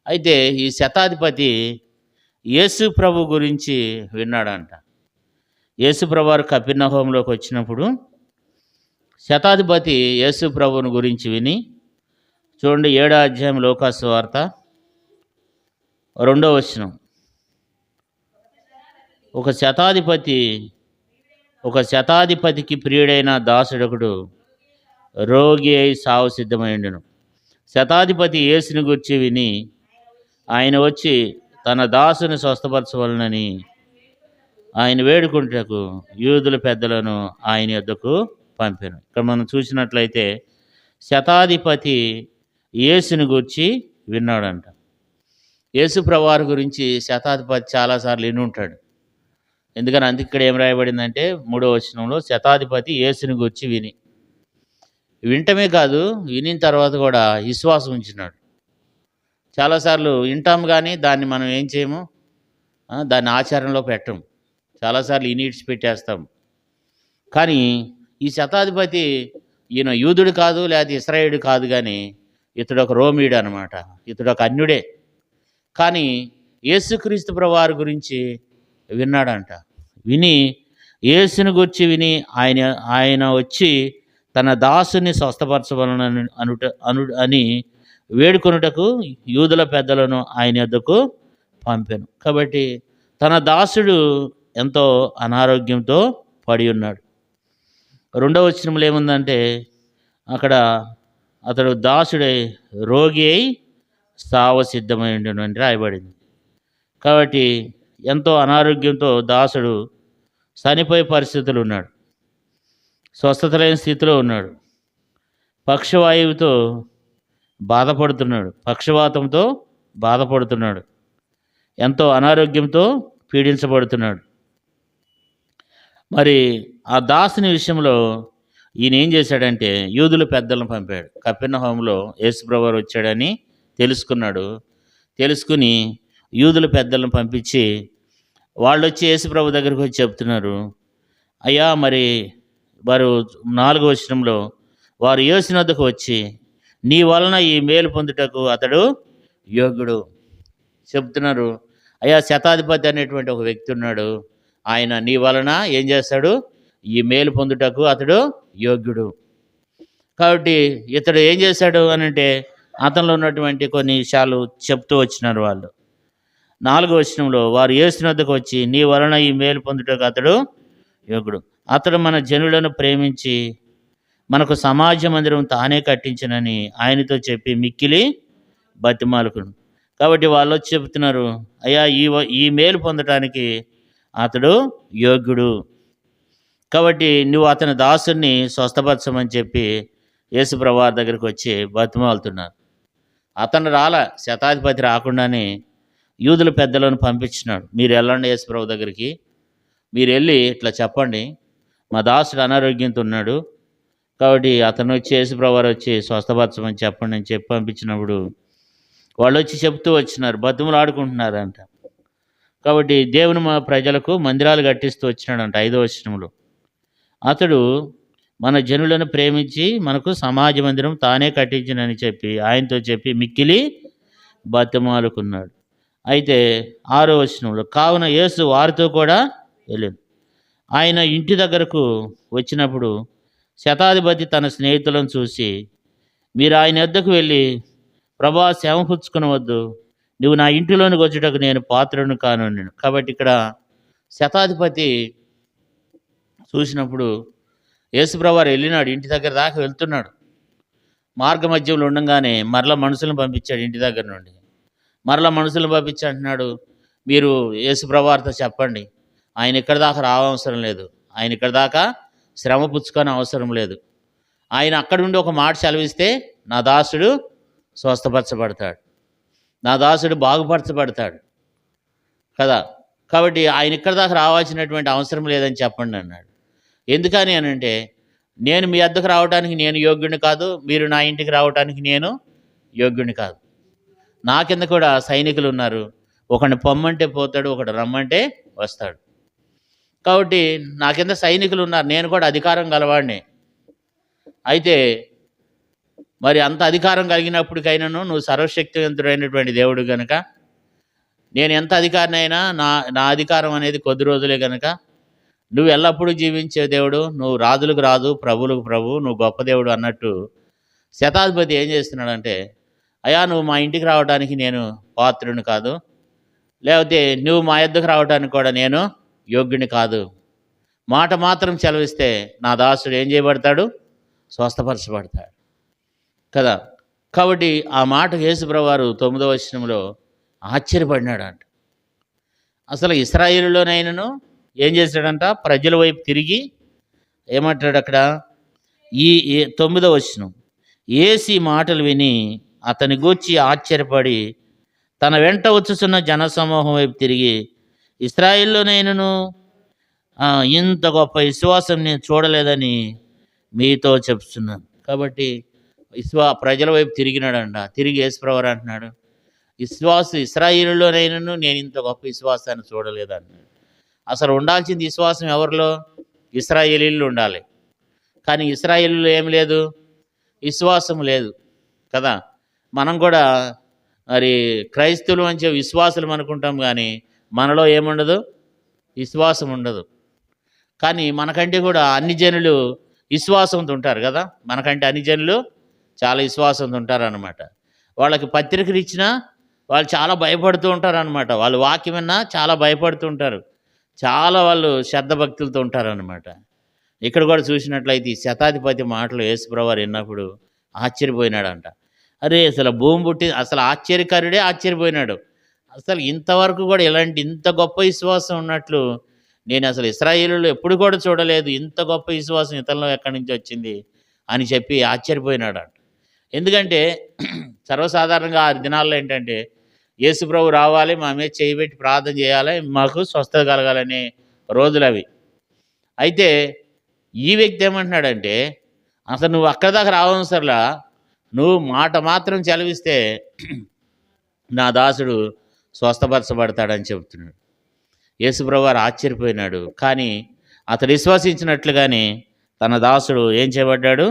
అయితే ఈ శతాధిపతి యేసు ప్రభు గురించి విన్నాడంట. యేసు ప్రభు వారు కపెర్నహూములోకి వచ్చినప్పుడు శతాధిపతి యేసు ప్రభువుని గురించి విని, చూడండి 7వ అధ్యాయం లూకా సువార్త 2వ వచనం. ఒక శతాధిపతికి ప్రియుడైన దాసుడొకడు రోగి అయి సావు సిద్ధమైండును. శతాధిపతి యేసుని గురించి విని ఆయన వచ్చి తన దాసుని స్వస్థపరచవలనని ఆయన వేడుకుంటకు యూదుల పెద్దలను ఆయన యొద్దకు పంపాను. ఇక్కడ మనం చూసినట్లయితే శతాధిపతి యేసుని గురించి విన్నాడంట. యేసు ప్రభువారి గురించి శతాధిపతి చాలాసార్లు విని ఉంటాడు. ఎందుకని అందుకే ఇక్కడ ఏం రాయబడిందంటే 3వ వచనంలో శతాధిపతి యేసుని గురించి వింటమే కాదు, వినిన తర్వాత కూడా విశ్వాసం ఉంచినాడు. చాలాసార్లు వింటాం కానీ దాన్ని మనం ఏం చేయము, దాన్ని ఆచరణలో పెట్టం. చాలాసార్లు ఇనిడ్స్ పెట్టేస్తాం. కానీ ఈ శతాధిపతి ఈయన యూదుడు కాదు, లేకపోతే ఇశ్రాయేలుడు కాదు, కానీ ఇతడు ఒక రోమీయుడు అనమాట. ఇతడు ఒక అన్యుడే. కానీ యేసుక్రీస్తు ప్రభువారి గురించి విన్నాడంట. విని యేసుని గురించి విని ఆయన వచ్చి తన దాసుని స్వస్థపరచవలనని అని వేడుకొనుటకు యూదుల పెద్దలను ఆయన యొద్దకు పంపాను. కాబట్టి తన దాసుడు ఎంతో అనారోగ్యంతో పడి ఉన్నాడు. 2వ వచనంలో ఏముందంటే అక్కడ అతడు దాసుడై రోగి అయి సావ సిద్ధమైండును అని రాయబడింది. కాబట్టి ఎంతో అనారోగ్యంతో దాసుడు చనిపోయే పరిస్థితులు ఉన్నాడు. స్వస్థత లేని స్థితిలో ఉన్నాడు. పక్షవాయువుతో బాధపడుతున్నాడు. పక్షవాతంతో బాధపడుతున్నాడు. ఎంతో అనారోగ్యంతో పీడించబడుతున్నాడు. మరి ఆ దాసుని విషయంలో ఈయన ఏం చేశాడంటే యూదుల పెద్దలను పంపాడు. కపెర్నహూములో యేసు ప్రభువు వచ్చాడని తెలుసుకున్నాడు. తెలుసుకుని యూదుల పెద్దలను పంపించి వాళ్ళు వచ్చి యేసు ప్రభు దగ్గరికి వచ్చి చెప్తున్నారు, అయ్యా మరి వారు 4వ వచనంలో వారు యేసుని వద్దకు వచ్చి నీ వలన ఈ మేలు పొందుటకు అతడు యోగ్యుడు చెప్తున్నారు. అయ్యా శతాధిపతి అనేటువంటి ఒక వ్యక్తి ఉన్నాడు, ఆయన నీ వలన ఏం చేస్తాడు, ఈ మేలు పొందుటకు అతడు యోగ్యుడు. కాబట్టి ఇతడు ఏం చేశాడు అని అంటే అతనిలో ఉన్నటువంటి కొన్ని విషయాలు చెప్తూ వచ్చినారు వాళ్ళు. 4వ వచనంలో వారు యేసుని వద్దకు వచ్చి నీ వలన ఈ మేలు పొందుటకు అతడు యోగుడు. అతడు మన జనులను ప్రేమించి మనకు సమాజ మందిరం తానే కట్టించనని ఆయనతో చెప్పి మిక్కిలి బతిమాలుకును. కాబట్టి వాళ్ళు వచ్చి చెబుతున్నారు, అయ్యా ఈ మేలు పొందటానికి అతడు యోగ్యుడు. కాబట్టి నువ్వు అతని దాసుని స్వస్థపరచమని చెప్పి యేసు ప్రభువారి దగ్గరికి వచ్చి బతిమాలుతున్నారు. అతను శతాధిపతి రాకుండానే యూదుల పెద్దలను పంపించినాడు. మీరు వెళ్ళండి యేసు ప్రభు దగ్గరికి, మీరు వెళ్ళి ఇట్లా చెప్పండి, మా దాసుడు అనారోగ్యంతో ఉన్నాడు, కాబట్టి అతను వచ్చి యేసు ప్రభువారు వచ్చి స్వస్థపరచమని చెప్పండి అని చెప్పి పంపించినప్పుడు వాళ్ళు వచ్చి చెప్తూ వచ్చినారు, బతుములు ఆడుకుంటున్నారంట. కాబట్టి దేవుని మా ప్రజలకు మందిరాలు కట్టిస్తూ వచ్చినాడంట. 5వ వచనంలో అతడు మన జనులను ప్రేమించి మనకు సమాజ మందిరం తానే కట్టించినని చెప్పి ఆయనతో చెప్పి మిక్కిలి బతిమాలుకున్నాడు. అయితే 6వ వచనంలో కావున యేసు వారితో కూడా వెళ్ళాడు. ఆయన ఇంటి దగ్గరకు వచ్చినప్పుడు శతాధిపతి తన స్నేహితులను చూసి మీరు ఆయన వద్దకు వెళ్ళి ప్రభా శ్రమ పుచ్చుకునవద్దు, నువ్వు నా ఇంటిలోనికి వచ్చేటకు నేను పాత్రను కాను. కాబట్టి ఇక్కడ శతాధిపతి చూసినప్పుడు యేసు ప్రభువారు వెళ్ళినాడు, ఇంటి దగ్గర దాకా వెళ్తున్నాడు. మార్గ మధ్యంలో ఉండగానే మరలా మనుషులను పంపించాడు. ఇంటి దగ్గర నుండి మరలా మనుషులను పంపించి అంటున్నాడు, మీరు యేసు ప్రభువారితో చెప్పండి, ఆయన ఇక్కడ దాకా రావవసరం లేదు, ఆయన ఇక్కడ దాకా శ్రమ పుచ్చుకొని అవసరం లేదు, ఆయన అక్కడ నుండి ఒక మాట సెలవిస్తే నా దాసుడు స్వస్థపరచబడతాడు, నా దాసుడు బాగుపరచబడతాడు కదా. కాబట్టి ఆయన ఇక్కడ దాకా రావాల్సినటువంటి అవసరం లేదని చెప్పండి అన్నాడు. ఎందుకని అని అంటే నేను మీ వద్దకు రావడానికి నేను యోగ్యుని కాదు, మీరు నా ఇంటికి రావడానికి నేను యోగ్యుని కాదు. నా కింద కూడా సైనికులు ఉన్నారు, ఒకడిని పొమ్మంటే పోతాడు, ఒకడు రమ్మంటే వస్తాడు. కాబట్టి నా కింద సైనికులు ఉన్నారు, నేను కూడా అధికారం గలవాడిని. అయితే మరి అంత అధికారం కలిగినప్పటికైనాను నువ్వు సర్వశక్తివంతుడైనటువంటి దేవుడు గనుక, నేను ఎంత అధికారినైనా నా నా అధికారం అనేది కొద్ది రోజులే గనుక, నువ్వు ఎల్లప్పుడూ జీవించే దేవుడు, నువ్వు రాజులకు రాజు, ప్రభువులకు ప్రభువు, నువ్వు గొప్ప దేవుడు అన్నట్టు శతాధిపతి ఏం చేస్తున్నాడంటే, అయ్యా నువ్వు మా ఇంటికి రావడానికి నేను పాత్రుని కాదు, లేకపోతే నువ్వు మా యొద్దకు రావడానికి కూడా నేను యోగ్యుని కాదు. మాట మాత్రం సెలవిస్తే నా దాసుడు ఏం చేయబడతాడు? స్వస్థపరచబడతాడు కదా. కాబట్టి ఆ మాటకు యేసుప్రభువు వారు 9వ వచనంలో ఆశ్చర్యపడినాడంట. అసలు ఇశ్రాయేలులోనైనను ఏం చేశాడంట? ప్రజల వైపు తిరిగి ఏమంటాడు అక్కడ? ఈ 9వ వచనం, యేసు ఈ మాటలు విని అతని గూర్చి ఆశ్చర్యపడి తన వెంట వచ్చుచున్న జనసమూహం వైపు తిరిగి, ఇశ్రాయేలులోనైనను ఇంత గొప్ప విశ్వాసం నేను చూడలేదని మీతో చెప్తున్నాను. కాబట్టి ప్రజల వైపు తిరిగినాడంట. తిరిగి యేసుప్రభువు అంటున్నాడు, ఇశ్రాయేలులోనైనను నేను ఇంత గొప్ప విశ్వాసాన్ని చూడలేదన్నాడు. అసలు ఉండాల్సింది విశ్వాసం ఎవరిలో? ఇశ్రాయేలీల్లో ఉండాలి. కానీ ఇశ్రాయేలులో ఏం లేదు? విశ్వాసం లేదు కదా. మనం కూడా మరి క్రైస్తవులు అంటే విశ్వాసులు అనుకుంటాం, కానీ మనలో ఏముండదు? విశ్వాసం ఉండదు. కానీ మనకంటే కూడా అన్ని జనులు విశ్వాసంతో ఉంటారు కదా. మనకంటే అన్ని జనులు చాలా విశ్వాసంతో ఉంటారు అన్నమాట. వాళ్ళకి పత్రికలు ఇచ్చినా వాళ్ళు చాలా భయపడుతూ ఉంటారు అన్నమాట. వాళ్ళు వాక్యం విన్నా చాలా భయపడుతూ ఉంటారు. చాలా వాళ్ళు శ్రద్ధ భక్తులతో ఉంటారన్నమాట. ఇక్కడ కూడా చూసినట్లయితే ఈ శతాధిపతి మాటలు యేసుప్రభువు వారు విన్నప్పుడు ఆశ్చర్యపోయినాడంట. అరే అసలు భూమి పుట్టి అసలు ఆశ్చర్యకారుడే ఆశ్చర్యపోయినాడు. అసలు ఇంతవరకు కూడా ఇలాంటి ఇంత గొప్ప విశ్వాసం ఉన్నట్లు నేను అసలు ఇశ్రాయేలులో ఎప్పుడు కూడా చూడలేదు. ఇంత గొప్ప విశ్వాసం ఇతరులో ఎక్కడి నుంచి వచ్చింది అని చెప్పి ఆశ్చర్యపోయినాడంట. ఎందుకంటే సర్వసాధారణంగా ఆ దినాల్లో ఏంటంటే యేసుప్రభువు రావాలి, మా మీద చేయబెట్టి ప్రార్థన చేయాలి, మాకు స్వస్థత కలగాలనే రోజులు అవి. అయితే ఈ వ్యక్తి ఏమంటున్నాడంటే, అసలు నువ్వు అక్కడి దాకా రావసరలా, నువ్వు మాట మాత్రం చెలవిస్తే నా దాసుడు స్వస్థపరచబడతాడని చెబుతున్నాడు. యేసుప్రభువు వారు ఆశ్చర్యపోయినాడు. కానీ అతడు విశ్వసించినట్లుగానే తన దాసుడు ఏం చేయబడ్డాడు?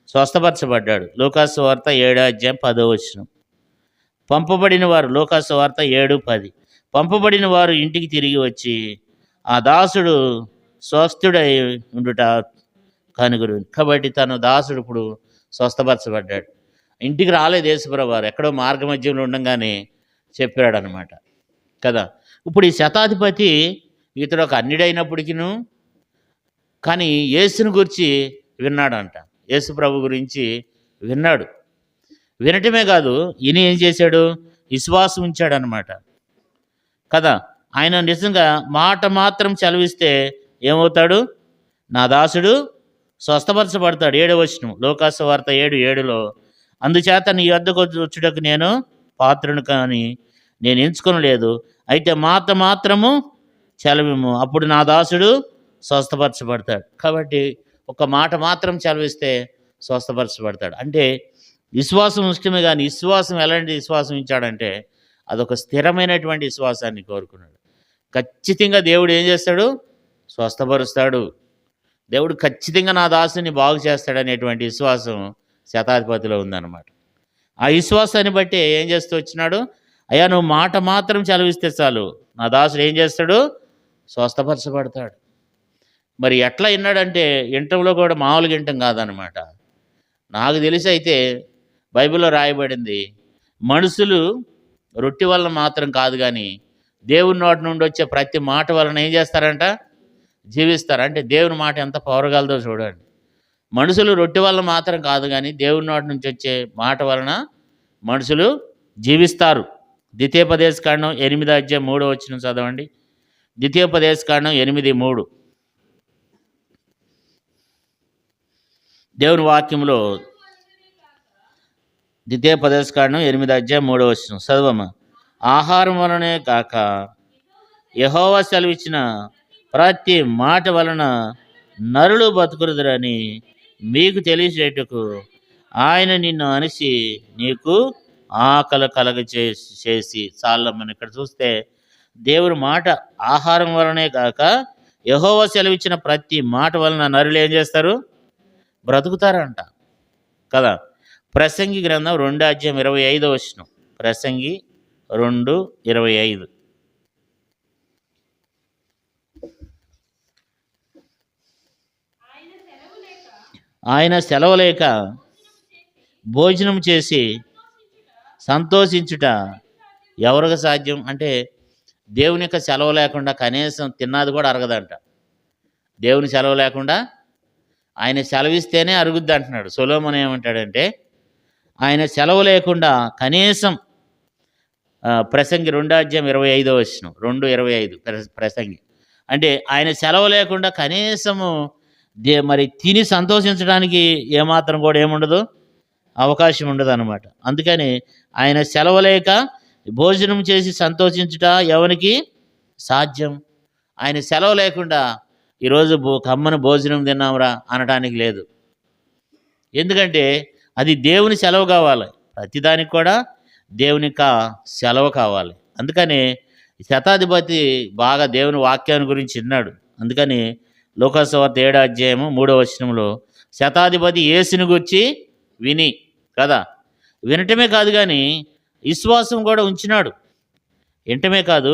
స్వస్థపరచబడ్డాడు. లూకాసు వార్త 7వ అధ్యాయం 10వ వచనం. పంపబడిన వారు, లూకాసు వార్త 7:10, పంపబడిన వారు ఇంటికి తిరిగి వచ్చి ఆ దాసుడు స్వస్థుడై ఉండుట కనుగొరు. కాబట్టి తన దాసుడు ఇప్పుడు స్వస్థపరచబడ్డాడు. ఇంటికి రాలేదు యేసుప్రభువు వారు, ఎక్కడో మార్గ మధ్యంలో ఉండగానే చెప్పాడు అనమాట కదా. ఇప్పుడు ఈ శతాధిపతి ఇతడు ఒక అన్యుడైనప్పటికీను కానీ యేసుని గురించి విన్నాడంట. యేసు ప్రభు గురించి విన్నాడు. వినటమే కాదు, ఈయన ఏం చేశాడు? విశ్వాసం ఉంచాడనమాట కదా. ఆయన నిజంగా మాట మాత్రం చదివిస్తే ఏమవుతాడు? నా దాసుడు స్వస్థపరచబడతాడు. 7వ వచనం, లూకాసు వార్త 7:7లో, అందుచేత నీ యొద్దకు వచ్చుటకు నేను పాత్రను కానీ నేను ఎంచుకొనలేదు, అయితే మాట మాత్రము చలవిము, అప్పుడు నా దాసుడు స్వస్థపరచబడతాడు. కాబట్టి ఒక మాట మాత్రం చదివిస్తే స్వస్థపరచబడతాడు. అంటే విశ్వాసం ఇష్టమే, కానీ విశ్వాసం ఎలాంటి విశ్వాసం ఇచ్చాడంటే అదొక స్థిరమైనటువంటి విశ్వాసాన్ని కోరుకున్నాడు. ఖచ్చితంగా దేవుడు ఏం చేస్తాడు? స్వస్థపరుస్తాడు. దేవుడు ఖచ్చితంగా నా దాసుని బాగు చేస్తాడనేటువంటి విశ్వాసం శతాధిపతిలో ఉందన్నమాట. ఆ విశ్వాసాన్ని బట్టి ఏం చేస్తూ వచ్చినాడు? అయ్యా నువ్వు మాట మాత్రం చదివిస్తే చాలు, నా దాసుడు ఏం చేస్తాడు? స్వస్థపరచబడతాడు. మరి ఎట్లా విన్నాడంటే వినటంలో కూడా మామూలుగా వినటం కాదనమాట. నాకు తెలిసి అయితే బైబిల్లో రాయబడింది, మనుషులు రొట్టె వలన మాత్రం కాదు కానీ దేవుని నోటి నుండి వచ్చే ప్రతి మాట వలన ఏం చేస్తారంట? జీవిస్తారు. అంటే దేవుని మాట ఎంత పవర్గలదో చూడండి. మనుషులు రొట్టె వలన మాత్రం కాదు కానీ దేవుని నోటి నుంచి వచ్చే మాట వలన మనుషులు జీవిస్తారు. ద్వితీయోపదేశకాండం 8వ అధ్యాయం 3వ వచనం చదవండి. ద్వితీయోపదేశకాండం 8:3 దేవుని వాక్యంలో, ద్వితీయోపదేశకాండం 8వ అధ్యాయం 3వ వచనం చదవమ్మా. ఆహారం వలనే కాక యెహోవా సెలవిచ్చిన ప్రతి మాట వలన నరులు బతుకురుదురని మీకు తెలిసేటకు ఆయన నిన్ను అనిసి నీకు ఆకలి చేసి చాలమ్మని. ఇక్కడ చూస్తే దేవుని మాట ఆహారం వలనే కాక యెహోవా సెలవిచ్చిన ప్రతి మాట వలన నరులు ఏం చేస్తారు? బ్రతుకుతారంట కదా. ప్రసంగి గ్రంథం 2:25. ప్రసంగి 2:25. ఆయన సెలవు లేక భోజనం చేసి సంతోషించుట ఎవరికి సాధ్యం? అంటే దేవుని యొక్క సెలవు లేకుండా కనీసం తిన్నది కూడా అరగదంట. దేవుని సెలవు లేకుండా ఆయన సెలవిస్తేనే అరుగుద్ది అంటున్నాడు. సొలొమోను ఏమంటాడంటే ఆయన సెలవు లేకుండా కనీసం ప్రసంగి 2:25. 2:25 ప్రసంగి. అంటే ఆయన సెలవు లేకుండా కనీసము మరి తిని సంతోషించడానికి ఏమాత్రం కూడా ఏముండదు, అవకాశం ఉండదు అనమాట. అందుకని ఆయన సెలవు లేక భోజనం చేసి సంతోషించుట ఎవరికి సాధ్యం? ఆయన సెలవు లేకుండా ఈరోజు కమ్మని భోజనం తిన్నాంరా అనడానికి లేదు. ఎందుకంటే అది దేవుని సెలవు కావాలి. ప్రతిదానికి కూడా దేవుని యొక్క సెలవు కావాలి. అందుకని శతాధిపతి బాగా దేవుని వాక్యాన్ని గురించి విన్నాడు. అందుకని లూకాసు వార్త 7:3 శతాధిపతి యేసుని గురించి విని కదా, వినటమే కాదు కానీ విశ్వాసం కూడా ఉంచినాడు. వినటమే కాదు,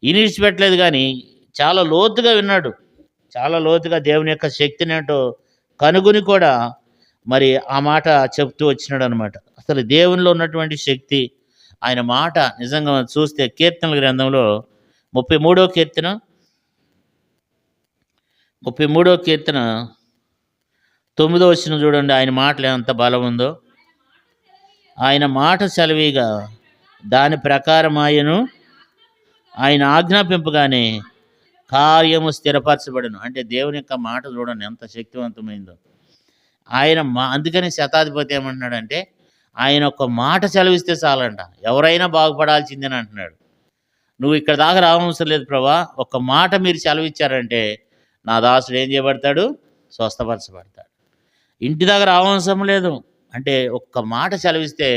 వినిడిచిపెట్టలేదు కానీ చాలా లోతుగా విన్నాడు. చాలా లోతుగా దేవుని యొక్క శక్తిని ఏంటో కనుగొని కూడా మరి ఆ మాట చెప్తూ వచ్చినాడు అనమాట. అసలు దేవునిలో ఉన్నటువంటి శక్తి, ఆయన మాట నిజంగా చూస్తే కీర్తనల గ్రంథంలో 33వ కీర్తన 9వ చూడండి. ఆయన మాటలు ఎంత బలం ఉందో. ఆయన మాట సెలవిగా దాని ప్రకారం ఆయన ఆజ్ఞాపింపగానే కార్యము స్థిరపరచబడను. అంటే దేవుని యొక్క మాట చూడండి ఎంత శక్తివంతమైందో. ఆయన అందుకని శతాధిపతి ఏమంటున్నాడంటే ఆయన ఒక మాట సెలవిస్తే చాలంట, ఎవరైనా బాగుపడాల్సిందని అంటున్నాడు. నువ్వు ఇక్కడ దాకా రావవసరం లేదు ప్రభా, ఒక్క మాట మీరు సెలవిచ్చారంటే నా దాసుడు ఏం చేయబడతాడు? స్వస్థపరచబడతాడు. ఇంటి దగ్గర రావవసరం లేదు. అంటే ఒక్క మాట సెలవిస్తే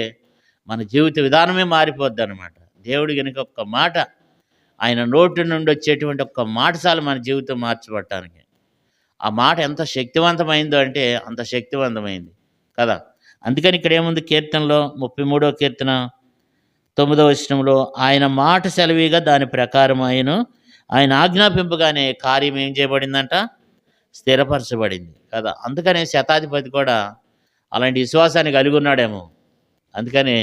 మన జీవిత విధానమే మారిపోద్ది అనమాట. దేవుడి కనుక ఒక్క మాట, ఆయన నోటి నుండి వచ్చేటువంటి ఒక్క మాట చాలు మన జీవితం మార్చబడటానికి. ఆ మాట ఎంత శక్తివంతమైందో అంటే అంత శక్తివంతమైంది కదా. అందుకని ఇక్కడ ఏముంది కీర్తనలో 33వ కీర్తన 9వ ఆయన మాట సెలవిగా దాని ప్రకారం ఆయన ఆజ్ఞాపింపగానే కార్యం ఏం చేయబడిందంట? స్థిరపరచబడింది కదా. అందుకనే శతాధిపతి కూడా అలాంటి విశ్వాసాన్ని కలిగి ఉన్నాడేమో. అందుకని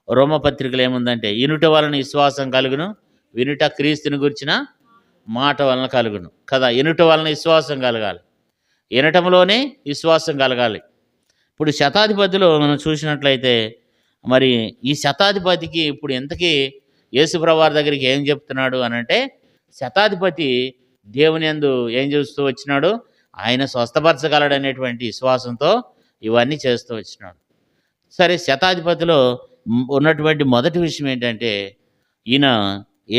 రోమపత్రికలు ఏముందంటే ఇనుట వలన విశ్వాసం కలుగును, వినుట క్రీస్తుని గురించిన మాట వలన కలుగును కదా. ఇనుట వలన విశ్వాసం కలగాలి, వినటంలోనే విశ్వాసం కలగాలి. ఇప్పుడు శతాధిపతిలో మనం చూసినట్లయితే మరి ఈ శతాధిపతికి ఇప్పుడు ఎంతకీ యేసుప్రభువారి దగ్గరికి ఏం చెప్తున్నాడు అనంటే, శతాధిపతి దేవుని యందు ఏం చేస్తూ వచ్చినాడు? ఆయన స్వస్థపరచగలడనేటువంటి విశ్వాసంతో ఇవన్నీ చేస్తూ వచ్చినాడు. సరే, శతాధిపతిలో ఉన్నటువంటి మొదటి విషయం ఏంటంటే ఈయన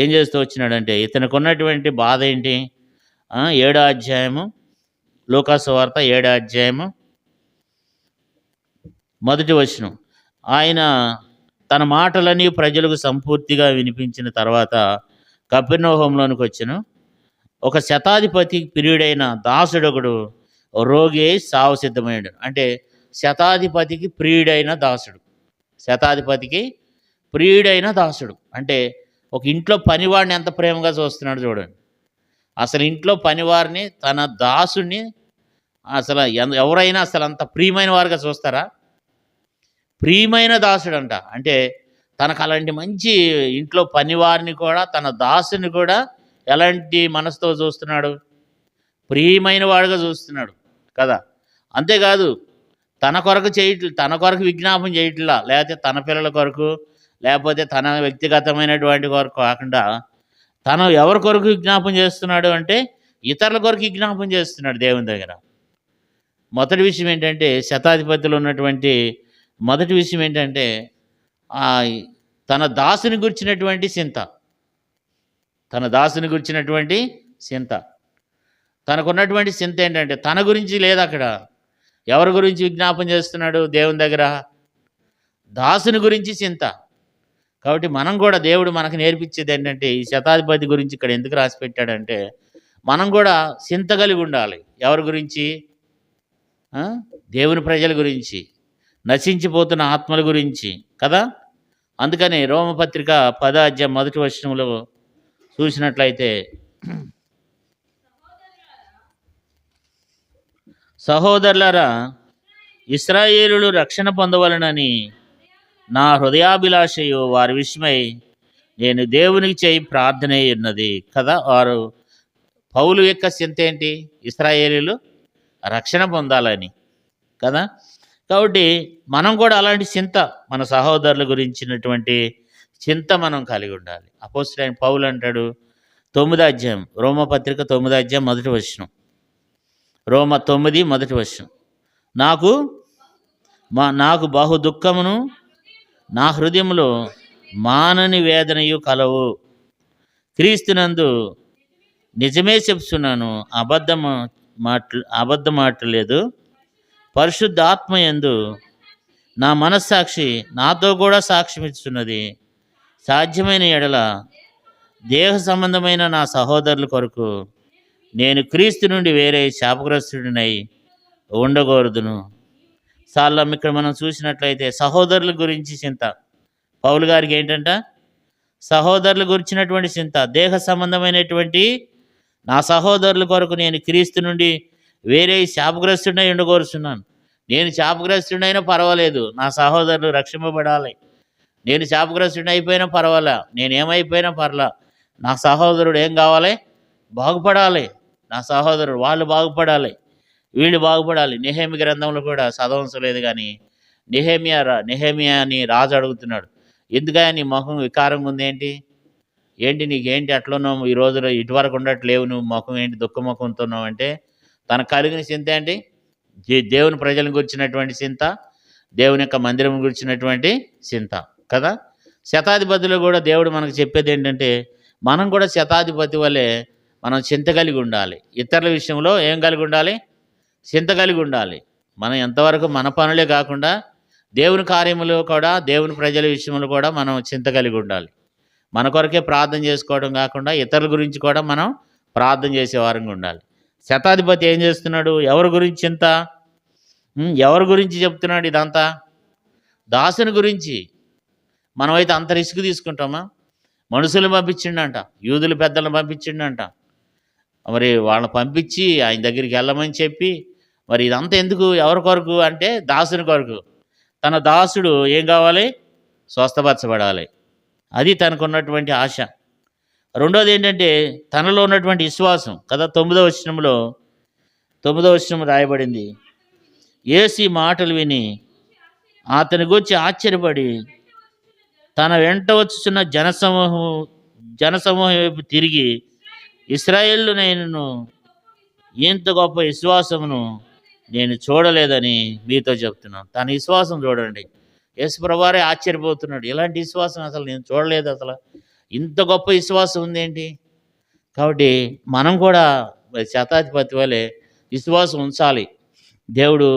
ఏం చేస్తూ వచ్చినాడంటే ఇతనికి ఉన్నటువంటి బాధ ఏంటి? 7వ అధ్యాయము లూకాసు వార్త 7వ అధ్యాయము 1 ఆయన తన మాటలని ప్రజలకు సంపూర్తిగా వినిపించిన తర్వాత కపెర్నహూములోనికి వచ్చెను. ఒక శతాధిపతి ప్రియుడైన దాసుడొకడు రోగి సావు సిద్ధమయ్యాడు. అంటే శతాధిపతికి ప్రియుడైన దాసుడు, శతాధిపతికి ప్రియుడైన దాసుడు అంటే ఒక ఇంట్లో పనివాడిని ఎంత ప్రేమగా చూస్తున్నాడు చూడండి. అసలు ఇంట్లో పనివారిని, తన దాసుడిని అసలు ఎవరైనా అసలు అంత ప్రియమైన వారుగా చూస్తారా? ప్రియమైన దాసుడు అంట. అంటే తనకు అలాంటి మంచి ఇంట్లో పనివారిని కూడా, తన దాసుని కూడా ఎలాంటి మనసుతో చూస్తున్నాడు? ప్రియమైన వాడుగా చూస్తున్నాడు కదా. అంతేకాదు తన కొరకు విజ్ఞాపం చేయట్లా, లేకపోతే తన పిల్లల కొరకు, లేకపోతే తన వ్యక్తిగతమైనటువంటి కొరకు కాకుండా తను ఎవరి కొరకు విజ్ఞాపం చేస్తున్నాడు అంటే ఇతరుల కొరకు విజ్ఞాపం చేస్తున్నాడు దేవుని దగ్గర. మొదటి విషయం ఏంటంటే శతాధిపతిలో ఉన్నటువంటి మొదటి విషయం ఏంటంటే తన దాసుని గురించినటువంటి చింత, తన దాసుని గురించినటువంటి చింత. తనకున్నటువంటి చింత ఏంటంటే తన గురించి లేదు అక్కడ. ఎవరి గురించి విజ్ఞాపం చేస్తున్నాడు దేవుని దగ్గర? దాసుని గురించి చింత. కాబట్టి మనం కూడా దేవుడు మనకు నేర్పించేది ఏంటంటే ఈ శతాధిపతి గురించి ఇక్కడ ఎందుకు రాసి పెట్టాడంటే మనం కూడా చింత కలిగి ఉండాలి. ఎవరి గురించి? దేవుని ప్రజల గురించి. నశించిపోతున్న ఆత్మల గురించి కదా. అందుకని రోమపత్రిక 10వ అధ్యాయం మొదటి వచనంలో చూసినట్లయితే, సహోదరులారా, ఇశ్రాయేలులు రక్షణ పొందవలనని నా హృదయాభిలాషయు వారి విషయమై నేను దేవునికి చేయి ప్రార్థన ఉన్నది కదా. వారు పౌలు యొక్క చింత ఏంటి? ఇశ్రాయేలీలు రక్షణ పొందాలని కదా. కాబట్టి మనం కూడా అలాంటి చింత, మన సహోదరుల గురించినటువంటి చింత మనం కలిగి ఉండాలి. అపోస్తలుడైన పౌలు అంటాడు 9వ అధ్యాయం, రోమపత్రిక 9వ అధ్యాయం మొదటి వచనం, రోమ 9 మొదటి వచనం, నాకు బహు దుఃఖమును నా హృదయంలో మానని వేదనయు కలవు. క్రీస్తునందు నిజమే చెప్తున్నాను, అబద్ధమాటలేదు. పరిశుద్ధాత్మ యందు నా మనస్సాక్షి నాతో కూడా సాక్ష్యం ఇస్తున్నది. సాధ్యమైన ఎడల దేహ సంబంధమైన నా సహోదరుల కొరకు నేను క్రీస్తు నుండి వేరే శాపగ్రస్తుడినై ఉండకూడదును. సార్లు ఇక్కడ మనం చూసినట్లయితే సహోదరుల గురించి చింత. పౌలు గారికి ఏంటంట? సహోదరుల గురించినటువంటి చింత. దేహ సంబంధమైనటువంటి నా సహోదరుల కొరకు నేను క్రీస్తు నుండి వేరే శాపగ్రస్తుడినై ఉండకూరుచున్నాను. నేను శాపగ్రస్తుడైనా పర్వాలేదు, నా సహోదరులు రక్షింపబడాలి. నేను శాపగ్రస్తుడిని అయిపోయినా పర్వాలా, నేనేమైపోయినా పర్లా, నా సహోదరుడు ఏం కావాలి? బాగుపడాలి. నా సహోదరుడు వాళ్ళు బాగుపడాలి, వీళ్ళు బాగుపడాలి. నెహెమి గ్రంథంలో కూడా చదవలేదు, కానీ నెహెమియాని రాజు అడుగుతున్నాడు, ఎందుకని నీ ముఖం వికారంగా ఉంది, ఏంటి నీకేంటి అట్లున్నావు, ఈ రోజులో ఇటువరకు ఉండట్లేవు, నువ్వు ముఖం ఏంటి దుఃఖ ముఖంతో ఉన్నావు అంటే, తనకు కలిగిన చింత ఏంటి? దేవుని ప్రజలను గురించినటువంటి చింత, దేవుని యొక్క మందిరం గురించినటువంటి చింత కదా. శతాధిపతిలో కూడా దేవుడు మనకు చెప్పేది ఏంటంటే, మనం కూడా శతాధిపతి వల్లే మనం చింత కలిగి ఉండాలి. ఇతరుల విషయంలో ఏం కలిగి ఉండాలి? చింత కలిగి ఉండాలి. మనం ఎంతవరకు మన పనులే కాకుండా దేవుని కార్యములు కూడా, దేవుని ప్రజల విషయంలో కూడా మనం చింత కలిగి ఉండాలి. మన కొరకే ప్రార్థన చేసుకోవడం కాకుండా ఇతరుల గురించి కూడా మనం ప్రార్థన చేసేవారంగా ఉండాలి. శతాధిపతి ఏం చేస్తున్నాడు? ఎవరి గురించి చింత? ఎవరి గురించి చెప్తున్నాడు ఇదంతా? దాసుని గురించి. మనమైతే అంత రిస్క్ తీసుకుంటామా? మనుషులను పంపించిండంట, యూదుల పెద్దలను పంపించిండంట, మరి వాళ్ళని పంపించి ఆయన దగ్గరికి వెళ్ళమని చెప్పి, మరి ఇదంతా ఎందుకు? ఎవరి కొరకు అంటే దాసుని కొరకు. తన దాసుడు ఏం కావాలి? స్వస్థపరచబడాలి. అది తనకున్నటువంటి ఆశ. రెండోది ఏంటంటే తనలో ఉన్నటువంటి విశ్వాసం కదా. 9వ వచనం రాయబడింది, యేసు మాటలు విని అతని గురించి ఆశ్చర్యపడి తన వెంట వచ్చుచున్న జనసమూహం వైపు తిరిగి, ఇశ్రాయేలు నేను ఇంత గొప్ప విశ్వాసమును నేను చూడలేదని మీతో చెప్తున్నాను. తన విశ్వాసం చూడండి. యేసు ప్రభువారే ఆశ్చర్యపోతున్నాడు, ఇలాంటి విశ్వాసం అసలు నేను చూడలేదు, అసలు ఇంత గొప్ప విశ్వాసం ఉందేంటి. కాబట్టి మనం కూడా శతాధిపతి వలె విశ్వాసం ఉంచాలి. దేవుడు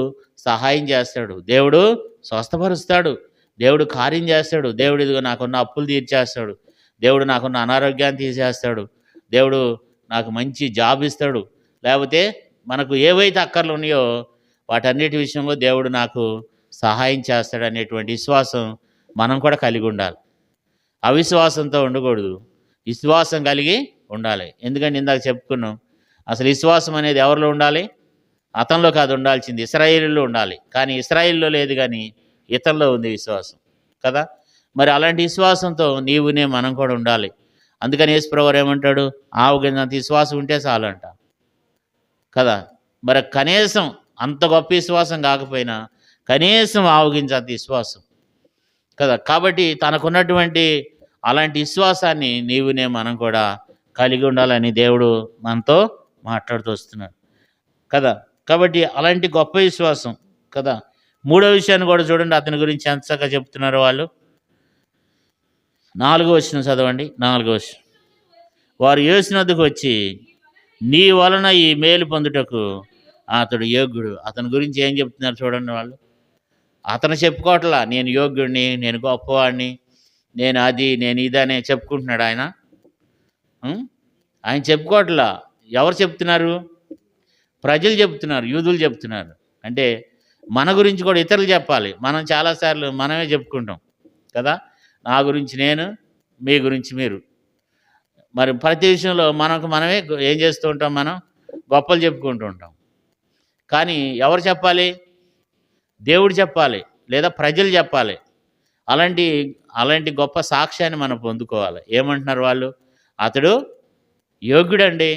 సహాయం చేస్తాడు, దేవుడు స్వస్థపరుస్తాడు, దేవుడు కార్యం చేస్తాడు, దేవుడు ఇదిగో నాకున్న అప్పులు తీర్చేస్తాడు, దేవుడు నాకున్న అనారోగ్యాన్ని తీసేస్తాడు, దేవుడు నాకు మంచి జాబ్ ఇస్తాడు, లేకపోతే మనకు ఏవైతే అక్కర్లు ఉన్నాయో వాటన్నిటి విషయంలో దేవుడు నాకు సహాయం చేస్తాడు అనేటువంటి విశ్వాసం మనం కూడా కలిగి ఉండాలి. అవిశ్వాసంతో ఉండకూడదు, విశ్వాసం కలిగి ఉండాలి. ఎందుకంటే ఇందాక చెప్పుకున్నాం, అసలు విశ్వాసం అనేది ఎవరిలో ఉండాలి? అతనిలో కాదు ఉండాల్సింది, ఇశ్రాయేలులో ఉండాలి. కానీ ఇశ్రాయేలులో లేదు, కానీ ఇతనిలో ఉంది విశ్వాసం కదా. మరి అలాంటి విశ్వాసంతో మనం కూడా ఉండాలి. అందుకని యేసు ప్రభువు ఏమంటాడు? ఆవుగినంత విశ్వాసం ఉంటే చాలు అంట కదా. మరి కనీసం అంత గొప్ప విశ్వాసం కాకపోయినా కనీసం ఆవుగించంత విశ్వాసం కదా. కాబట్టి తనకున్నటువంటి అలాంటి విశ్వాసాన్ని మనం కూడా కలిగి ఉండాలని దేవుడు మనతో మాట్లాడుతూ వస్తున్నాడు కదా. కాబట్టి అలాంటి గొప్ప విశ్వాసం కదా. మూడో విషయాన్ని కూడా చూడండి, అతని గురించి ఎంత చక్కగా చెప్తున్నారు వాళ్ళు. 4వ వచనం చదవండి. 4వ వచనం, వారు యేసు వద్దకు వచ్చి, నీ వలన ఈ మేలు పొందుటకు అతడు యోగ్యుడు. అతని గురించి ఏం చెప్తున్నారు చూడండి వాళ్ళు. అతను చెప్పుకోవట్లా నేను యోగ్యుడిని, నేను గొప్పవాడిని, నేను అది, నేను ఇదనే చెప్పుకుంటున్నాడు ఆయన. ఆయన చెప్పుకోవట్లా. ఎవరు చెప్తున్నారు? ప్రజలు చెప్తున్నారు, యూదులు చెప్తున్నారు. అంటే మన గురించి కూడా ఇతరులు చెప్పాలి. మనం చాలాసార్లు మనమే చెప్పుకుంటాం కదా! నా గురించి నేను, మీ గురించి మీరు. మరి ప్రతి విషయంలో మనకు మనమే ఏం చేస్తూ ఉంటాం మనం? గొప్పలు చెప్పుకుంటూ ఉంటాం. కానీ ఎవరు చెప్పాలి? దేవుడు చెప్పాలి. లేదా ప్రజలు చెప్పాలి. అలాంటి అలాంటి గొప్ప సాక్ష్యాన్ని మనం పొందుకోవాలి. ఏమంటున్నారు వాళ్ళు? అతడు యోగ్యుడండి.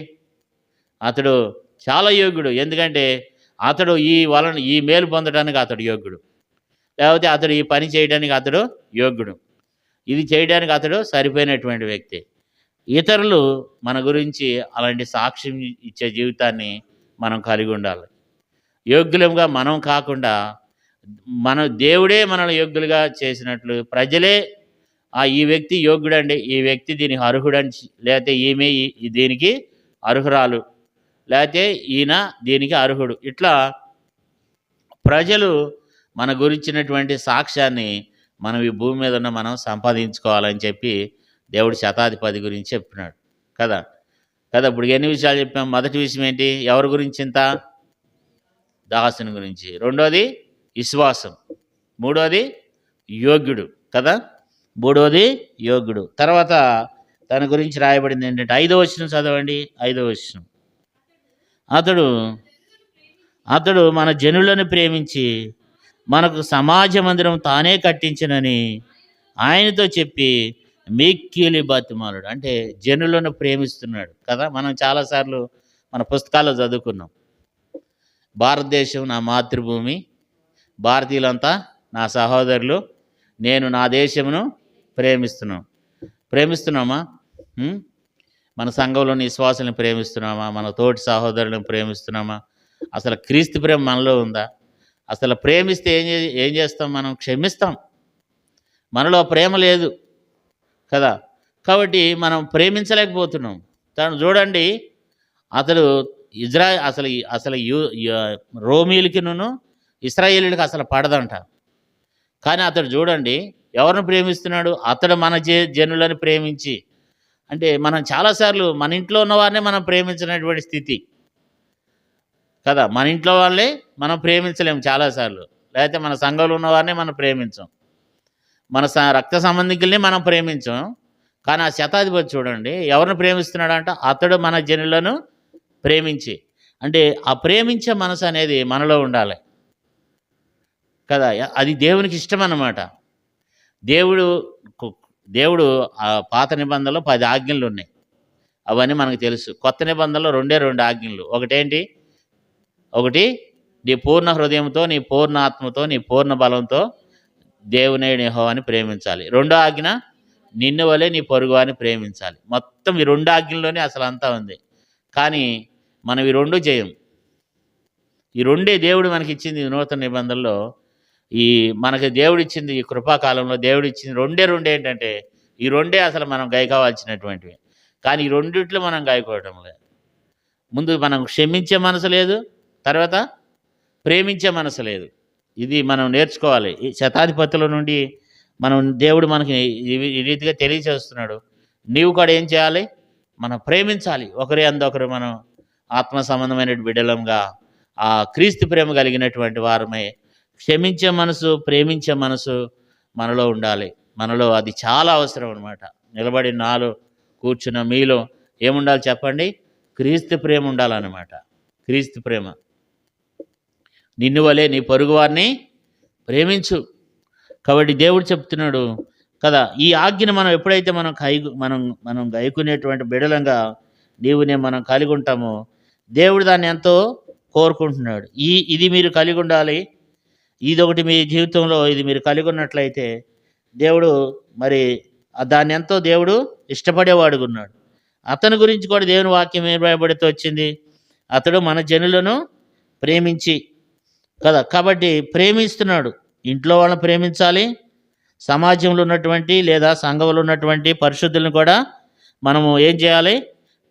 అతడు చాలా యోగ్యుడు. ఎందుకంటే అతడు ఈ మేలు పొందడానికి అతడు యోగ్యుడు. లేకపోతే అతడు ఈ పని చేయడానికి అతడు యోగ్యుడు. ఇది చేయడానికి అతడు సరిపోయినటువంటి వ్యక్తి. ఇతరులు మన గురించి అలాంటి సాక్ష్యం ఇచ్చే జీవితాన్ని మనం కలిగి ఉండాలి. యోగ్యులంగా మనం కాకుండా దేవుడే మనల్ని యోగ్యులుగా చేసినట్లు ప్రజలే ఈ వ్యక్తి యోగ్యుడండి, ఈ వ్యక్తి దీనికి అర్హుడని, లేకపోతే ఈమె దీనికి అర్హురాలు, లేకపోతే ఈయన దీనికి అర్హుడు, ఇట్లా ప్రజలు మన గురించినటువంటి సాక్ష్యాన్ని మనం ఈ భూమి మీద ఉన్న మనం సంపాదించుకోవాలని చెప్పి దేవుడు శతాధిపతి గురించి చెప్తున్నాడు కదా. ఇప్పుడు ఎన్ని విషయాలు చెప్పాం? మొదటి విషయం ఏంటి? ఎవరి గురించి ఇంత? దాసుని గురించి. రెండోది విశ్వాసం. మూడోది యోగ్యుడు కదా. మూడోది యోగ్యుడు. తర్వాత తన గురించి రాయబడింది ఏంటంటే 5వ వచనం చదవండి. 5వ వచనం. అతడు మన జనులను ప్రేమించి మనకు సమాజ మందిరం తానే కట్టించినని ఆయనతో చెప్పి మిక్కిలి బతిమాలుడు. అంటే జనులను ప్రేమిస్తున్నాడు కదా. మనం చాలాసార్లు మన పుస్తకాల్లో చదువుకున్నాం. భారతదేశం నా మాతృభూమి, భారతీయులంతా నా సహోదరులు, నేను నా దేశమును ప్రేమిస్తున్నామా? మన సంఘంలోని విశ్వాసాలను ప్రేమిస్తున్నామా? మన తోటి సహోదరులను ప్రేమిస్తున్నామా? అసలు క్రీస్తు ప్రేమ మనలో ఉందా? అసలు ప్రేమిస్తే ఏం చేస్తాం? మనం క్షమిస్తాం. మనలో ప్రేమ లేదు కదా. కాబట్టి మనం ప్రేమించలేకపోతున్నాం. తను చూడండి, అతడు అసలు రోమీలకిను ఇశ్రాయేలీలకు అసలు పడదంట. కానీ అతడు చూడండి ఎవరిని ప్రేమిస్తున్నాడు? అతడు మన జనులను ప్రేమించి. అంటే మనం చాలాసార్లు మన ఇంట్లో ఉన్న వారినే మనం ప్రేమించినటువంటి స్థితి కదా. మన ఇంట్లో వాళ్ళే మనం ప్రేమించలేము చాలాసార్లు. లేకపోతే మన సంఘంలో ఉన్న వారినే మనం ప్రేమించాం. మన రక్త సంబంధికుల్ని మనం ప్రేమించాం. కానీ ఆ శతాధిపతి చూడండి ఎవరిని ప్రేమిస్తున్నాడంట? అతడు మన జనులను ప్రేమించి. అంటే ఆ ప్రేమించే మనసు అనేది మనలో ఉండాలి కదా. అది దేవునికి ఇష్టం అన్నమాట. దేవుడు ఆ పాత నిబంధనలో 10 ఆజ్ఞలు ఉన్నాయి. అవన్నీ మనకు తెలుసు. కొత్త నిబంధనలో 2 ఆజ్ఞలు. ఒకటి నీ పూర్ణ హృదయంతో, నీ పూర్ణ ఆత్మతో, నీ పూర్ణ బలంతో దేవుని యెహోవాని ప్రేమించాలి. రెండో ఆజ్ఞ నిన్ను వలె నీ పొరుగువాని ప్రేమించాలి. మొత్తం ఈ 2 ఆజ్ఞల్లోనే అసలు అంతా ఉంది. కానీ మనం ఈ 2 చేయం. ఈ 2 దేవుడు మనకి ఇచ్చింది నూతన నిబంధనలో. మనకి దేవుడిచ్చింది ఈ కృపాకాలంలో దేవుడిచ్చింది 2 ఏంటంటే ఈ 2 అసలు మనం గాయకోవాల్సినటువంటివి. కానీ ఈ 2 మనం గాయకోవడం లేదు. ముందు మనం క్షమించే మనసు లేదు, తర్వాత ప్రేమించే మనసు లేదు. ఇది మనం నేర్చుకోవాలి. ఈ శతాధిపతుల నుండి దేవుడు మనకి ఈ రీతిగా తెలియచేస్తున్నాడు. నీవు కూడా ఏం చేయాలి? మనం ప్రేమించాలి. ఒకరి అందొకరు మనం ఆత్మ సంబంధమైన బిడ్డలంగా ఆ క్రీస్తు ప్రేమ కలిగినటువంటి వారమే. క్షమించే మనసు, ప్రేమించే మనసు మనలో ఉండాలి. మనలో అది చాలా అవసరం అనమాట. నిలబడి నాలో కూర్చున్న మీలో ఏముండాలి చెప్పండి? క్రీస్తు ప్రేమ ఉండాలన్నమాట. క్రీస్తు ప్రేమ. నిన్ను వలె నీ పొరుగు వారిని ప్రేమించు. కాబట్టి దేవుడు చెప్తున్నాడు కదా, ఈ ఆజ్ఞను మనం ఎప్పుడైతే మనం గైకునేటువంటి బిడలంగా నీవునే మనం కలిగి ఉంటామో దేవుడు దాన్ని ఎంతో కోరుకుంటున్నాడు. ఇది మీరు కలిగి ఉండాలి. ఇదొకటి మీ జీవితంలో ఇది మీరు కలిగి ఉన్నట్లయితే దేవుడు మరి దాన్ని ఎంతో దేవుడు ఇష్టపడేవాడుగున్నాడు. అతని గురించి కూడా దేవుని వాక్యం ఏం రాయబడితే వచ్చింది? అతడు మన జనులను ప్రేమించి కదా. కాబట్టి ప్రేమిస్తున్నాడు. ఇంట్లో వాళ్ళని ప్రేమించాలి. సమాజంలో ఉన్నటువంటి లేదా సంఘంలో ఉన్నటువంటి పరిశుద్ధులను కూడా మనము ఏం చేయాలి?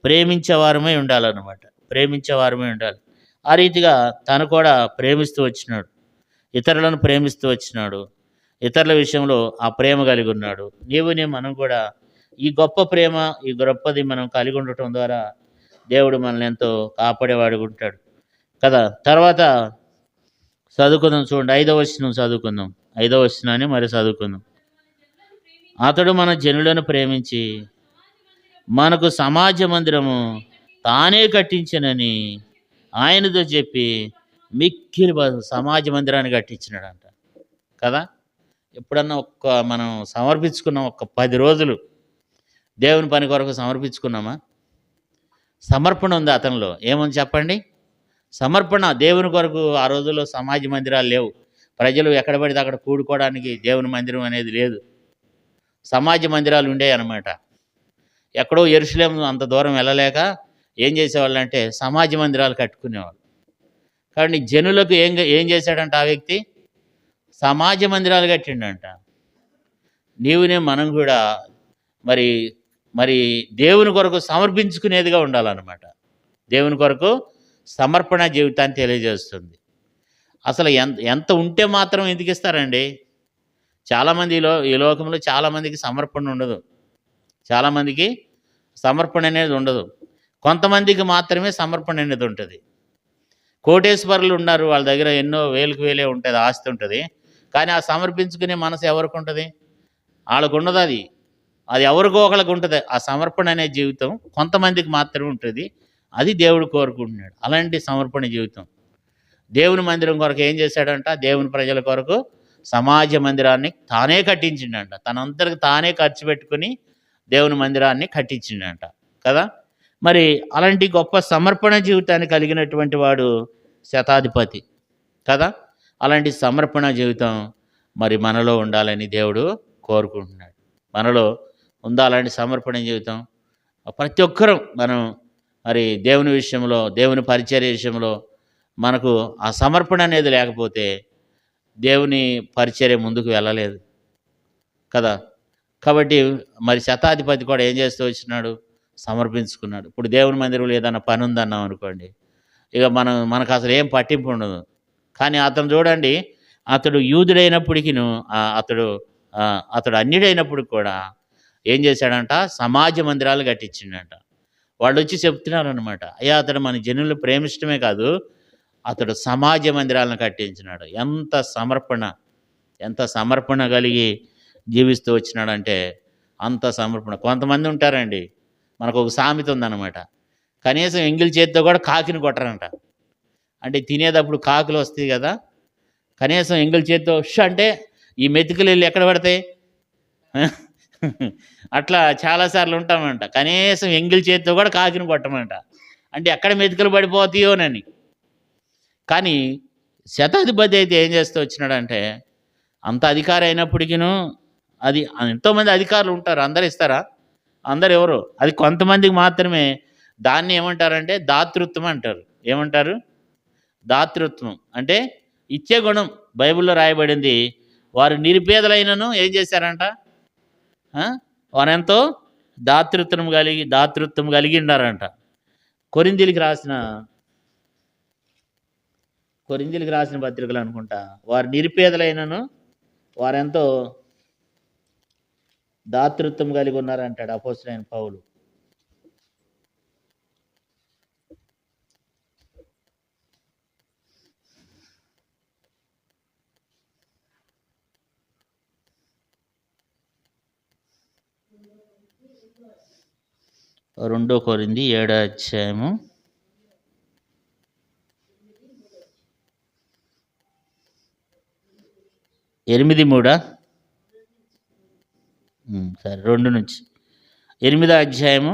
ప్రేమించేవారమే ఉండాలన్నమాట. ప్రేమించేవారమే ఉండాలి. ఆ రీతిగా తను కూడా ప్రేమిస్తూ వచ్చినాడు. ఇతరులను ప్రేమిస్తూ వచ్చినాడు. ఇతరుల విషయంలో ఆ ప్రేమ కలిగి ఉన్నాడు. మనం కూడా ఈ గొప్ప ప్రేమ, ఈ గొప్పది మనం కలిగి ఉండటం ద్వారా దేవుడు మనల్ని ఎంతో కాపాడేవాడుగా ఉంటాడు కదా. తర్వాత చదువుకుందాం, చూడండి 5వ వచనం చదువుకుందాం. 5వ వచనాన్ని మరి చదువుకుందాం. అతడు మన జనులను ప్రేమించి మనకు సమాజ మందిరము తానే కట్టించనని ఆయనతో చెప్పి మిక్కిలి సమాజ మందిరాన్ని కట్టించినాడంట కదా. ఎప్పుడన్నా మనం సమర్పించుకున్నాం, 10 రోజులు దేవుని పని కొరకు సమర్పించుకున్నామా? సమర్పణ ఉంది అతనిలో. ఏమని చెప్పండి? సమర్పణ. దేవుని కొరకు ఆ రోజుల్లో సమాజ మందిరాలు లేవు. ప్రజలు ఎక్కడ పడితే అక్కడ కూడుకోవడానికి దేవుని మందిరం అనేది లేదు. సమాజ మందిరాలు ఉండేవి అన్నమాట. ఎక్కడో యెరూషలేము అంత దూరం వెళ్ళలేక ఏం చేసేవాళ్ళు అంటే సమాజ మందిరాలు కట్టుకునేవాళ్ళు. కానీ జనులకు ఏం చేశాడంట ఆ వ్యక్తి? సమాజ మందిరాలు కట్టిండంట. మనం కూడా మరి మరి దేవుని కొరకు సమర్పించుకునేదిగా ఉండాలన్నమాట. దేవుని కొరకు సమర్పణ జీవితాన్ని తెలియజేస్తుంది. అసలు ఎంత ఉంటే మాత్రం ఎందుకు ఇస్తారండి? చాలామంది ఈ లోకంలో చాలామందికి సమర్పణ ఉండదు. చాలామందికి సమర్పణ అనేది ఉండదు. కొంతమందికి మాత్రమే సమర్పణ అనేది ఉంటుంది. కోటేశ్వరులు ఉన్నారు, వాళ్ళ దగ్గర ఎన్నో వేలకు వేలే ఉంటుంది, ఆస్తి ఉంటుంది. కానీ ఆ సమర్పించుకునే మనసు ఎవరికి ఉంటుంది? వాళ్ళకు ఉండదు. అది ఎవరికో ఒకరికి ఉంటుంది. ఆ సమర్పణ అనే జీవితం కొంతమందికి మాత్రమే ఉంటుంది. అది దేవుడు కోరుకుంటున్నాడు, అలాంటి సమర్పణ జీవితం. దేవుని మందిరం కొరకు ఏం చేశాడంట? దేవుని ప్రజల కొరకు సమాజ మందిరాన్ని తానే కట్టించిండంట. తనంతరికి తానే ఖర్చు పెట్టుకుని దేవుని మందిరాన్ని కట్టించిండంట కదా. మరి అలాంటి గొప్ప సమర్పణ జీవితాన్ని కలిగినటువంటి వాడు శతాధిపతి కదా. అలాంటి సమర్పణ జీవితం మరి మనలో ఉండాలని దేవుడు కోరుకుంటున్నాడు. మనలో ఉందా అలాంటి సమర్పణ జీవితం? ప్రతి ఒక్కరూ మనం మరి దేవుని విషయంలో, దేవుని పరిచర్య విషయంలో మనకు ఆ సమర్పణ అనేది లేకపోతే దేవుని పరిచర్య ముందుకు వెళ్ళలేదు కదా. కాబట్టి మరి శతాధిపతి కూడా ఏం చేస్తూ వచ్చినాడు? సమర్పించుకున్నాడు. ఇప్పుడు దేవుని మందిరంలో ఏదైనా పని ఉందన్నాం అనుకోండి, ఇక మనకు అసలు ఏం పట్టింపు ఉండదు. కానీ అతను చూడండి, అతడు యూదుడైనప్పటికీ అతడు అన్యుడైనప్పుడు కూడా ఏం చేశాడంట? సమాజ మందిరాలు కట్టించిండంట. వాళ్ళు వచ్చి చెప్తున్నారు అనమాట, అయ్యా అతడు మన జనులు ప్రేమిష్టమే కాదు, అతడు సమాజ మందిరాలను కట్టించినాడు. ఎంత సమర్పణ కలిగి జీవిస్తూ వచ్చినాడంటే అంత సమర్పణ. కొంతమంది ఉంటారండి, మనకు ఒక సామెత ఉందన్నమాట, కనీసం ఎంగిలి చేతితో కూడా కాకిని కొట్టరంట. అంటే తినేటప్పుడు కాకులు వస్తాయి కదా, కనీసం ఎంగిలి చేతితో అంటే ఈ మెతుకులు వెళ్ళి ఎక్కడ పడతాయి? అట్లా చాలాసార్లు ఉంటామంట. కనీసం ఎంగిలి చేతితో కూడా కాకిని కొట్టమంట. అంటే ఎక్కడ మెతుకులు పడిపోతాయోనని. కానీ శతాధిపతి అయితే ఏం చేస్తూ వచ్చినాడంటే, అంత అధికారి అయినప్పటికీను, అది ఎంతోమంది అధికారులు ఉంటారు, అందరు ఇస్తారా? అందరు ఎవరు? అది కొంతమందికి మాత్రమే. దాన్ని ఏమంటారంటే దాతృత్వం అంటారు. ఏమంటారు? దాతృత్వం అంటే ఇచ్చే గుణం. బైబిల్లో రాయబడింది, వారు నిరుపేదలైనను ఏం చేశారంట? వారెంతో దాతృత్వం కలిగి ఉన్నారంట. కొరింథీయులకు రాసిన పత్రికలు అనుకుంటా, వారు నిరుపేదలైనను వారెంతో దాతృత్వం కలిగి ఉన్నారంటాడు అపోస్తలుడైన పౌలు. రెండో కొరింథీ 7వ అధ్యాయము 8:3 సరే 2 నుంచి 8వ అధ్యాయము